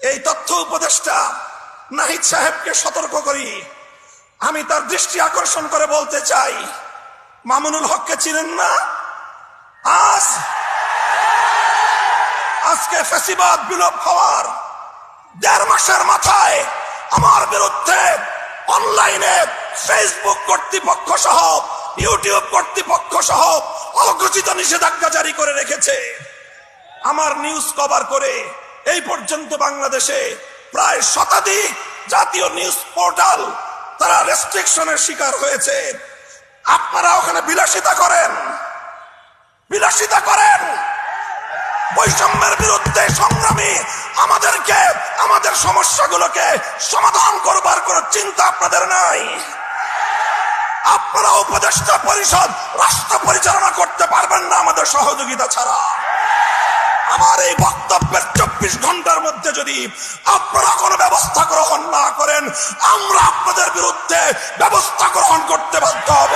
এই তথ্য উপদেষ্টা নাহিদ সাহেবকে সতর্ক করি। আমি তার দৃষ্টি আকর্ষণ করে বলতে চাই, মামুনুল হককে চিনেন না? আজকে ফ্যাসিবাদ বিলোপ হওয়ার 1.5 মাসের মাথায় আমার বিরুদ্ধে অনলাইনে ফেসবুক কর্তৃপক্ষ সহ ইউটিউব কর্তৃপক্ষ সহ অঘোষিত নিষেধাজ্ঞা জারি করে রেখেছে। আমার নিউজ কভার করে এই পর্যন্ত বাংলাদেশে প্রায় শতাধিক জাতীয় নিউজ পোর্টাল তারা রেস্ট্রিকশনের শিকার হয়েছে। আপনারা ওখানে বিলাসিতা করেন, বৈষম্যের বিরুদ্ধে সংগ্রামী আমাদেরকে আমাদের সমস্যাগুলোকে সমাধান করবার কোনো চিন্তা আপনাদের নাই। আপনারা উপদেষ্টা পরিষদ রাষ্ট্র পরিচালনা করতে পারবেন না আমাদের সহযোগিতা ছাড়া। আমার এই বক্তব্যের 24 ঘন্টার মধ্যে যদি আপনারা কোনো ব্যবস্থা গ্রহণ না করেন, আমরা আপনাদের বিরুদ্ধে ব্যবস্থা গ্রহণ করতে বাধ্য হব।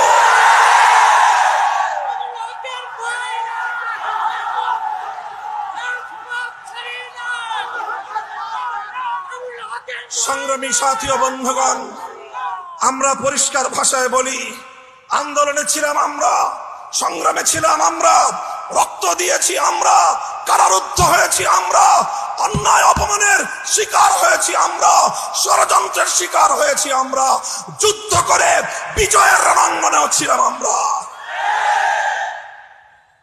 সংগ্রামী সাথী ও বন্ধুগণ, আমরা পরিষ্কার ভাষায় বলি, আন্দোলনে ছিলাম আমরা, সংগ্রামে ছিলাম আমরা, রক্ত দিয়েছি আমরা, কারারুদ্ধ হয়েছি আমরা, অন্যায় অপমানের শিকার হয়েছি আমরা, ষড়যন্ত্রের শিকার হয়েছি আমরা, যুদ্ধ করে বিজয়ের রণাঙ্গনেও ছিলাম আমরা।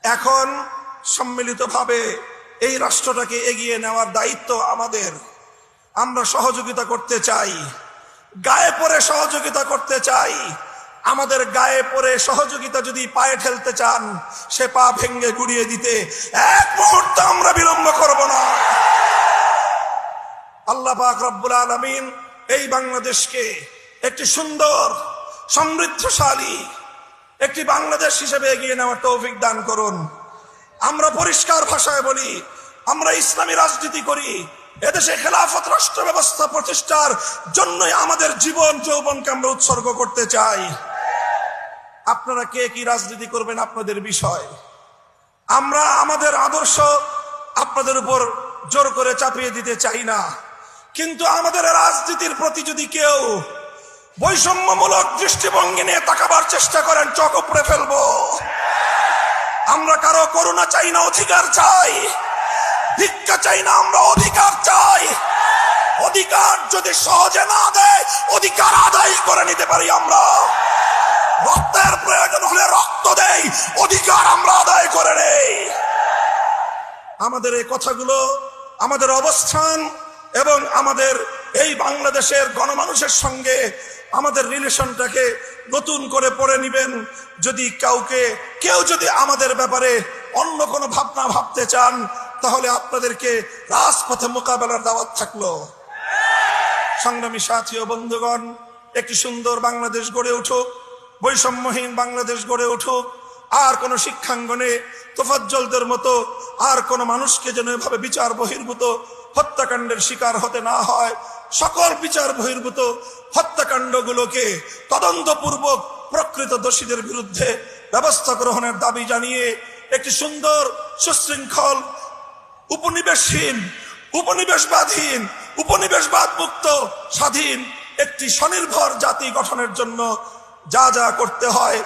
এখন সম্মিলিতভাবে এই রাষ্ট্রটাকে এগিয়ে নেওয়ার দায়িত্ব আমাদের। আমরা সহযোগিতা করতে চাই, গায়ে পড়ে সহযোগিতা করতে চাই। আমাদের গায়ে পড়ে সহযোগিতা যদি পায়ে ঠেলতে চান, সে পা ভেঙ্গে গুড়িয়ে দিতে এক মুহূর্ত আমরা বিলম্ব করব না। আল্লাহ পাক রব্বুল আলামিন এই বাংলাদেশকে একটি সুন্দর, সমৃদ্ধশালী একটি বাংলাদেশ হিসেবে এগিয়ে নেওয়ার তৌফিক দান করুন। আমরা পরিষ্কার ভাষায় বলি, আমরা ইসলামী রাজনীতি করি। এদেশে খেলাফত রাষ্ট্র ব্যবস্থা প্রতিষ্ঠার জন্যই আমাদের জীবন যৌবনকে আমরা উৎসর্গ করতে চাই। আপনারা কে কি রাজনীতি করবেন আপনাদের বিষয়। আমরা আমাদের আদর্শ আপনাদের উপর জোর করে চাপিয়ে দিতে চাই না, কিন্তু আমাদের রাজনীতির প্রতি যদি কেউ বৈষম্যমূলক দৃষ্টিভঙ্গি নিয়ে তাকাবার চেষ্টা করেন, চোখ উপড়ে ফেলবো। আমরা কারো করুণা চাই না, অধিকার চাই। ভিক্ষা চাই না, আমরা অধিকার চাই। অধিকার যদি সহজে না দেয়, অধিকার আদায় করে নিতে পারি আমরা। রক্তের প্রয়োজন হলে রক্ত দেই, অধিকার আমরা আদায় করে নেই। আমাদের এই কথাগুলো, আমাদের অবস্থান এবং আমাদের এই বাংলাদেশের গণমানুষের সঙ্গে আমাদের রিলেশনটাকে নতুন করে পড়ে নিবেন। যদি কেউ যদি আমাদের ব্যাপারে অন্য কোনো ভাবনা ভাবতে চান, তাহলে আপনাদেরকে রাজপথে মোকাবেলার দাওয়াত থাকলো। সংগ্রামী সাথী ও বন্ধুগণ, একটি সুন্দর বাংলাদেশ গড়ে উঠুক, বৈষম্যহীন বাংলাদেশ গড়ে উঠুক। আর কোন শিক্ষাঙ্গনে তোফাজ্জলদের মতো আর কোন মানুষকে যেন এভাবে বিচার বহির্ভূত হত্যাকাণ্ডের শিকার হতে না হয়। সকল বিচার বহির্ভূত হত্যাকাণ্ডগুলোকে তদন্তপূর্বক প্রকৃত দোষীদের বিরুদ্ধে ব্যবস্থা গ্রহণের দাবি জানিয়ে একটি সুন্দর, সুশৃঙ্খল, উপনিবেশহীন, উপনিবেশবাদহীন, উপনিবেশবাদ মুক্ত, স্বাধীন একটি স্বনির্ভর জাতি গঠনের জন্য যা যা করতে হয়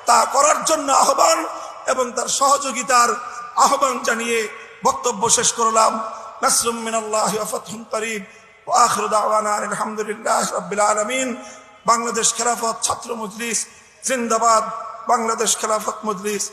তা করার জন্য আহ্বান এবং তার সহযোগিতার আহ্বান জানিয়ে বক্তব্য শেষ করলাম। নাসরুম মিনাল্লাহি ওয়া ফাতহুন করিব ওয়া আখিরু দাওয়ানা আলহামদুলিল্লাহি রাব্বিল আলামিন। বাংলাদেশ খেলাফত ছাত্র মজলিস জিন্দাবাদ। বাংলাদেশ খেলাফত মজলিস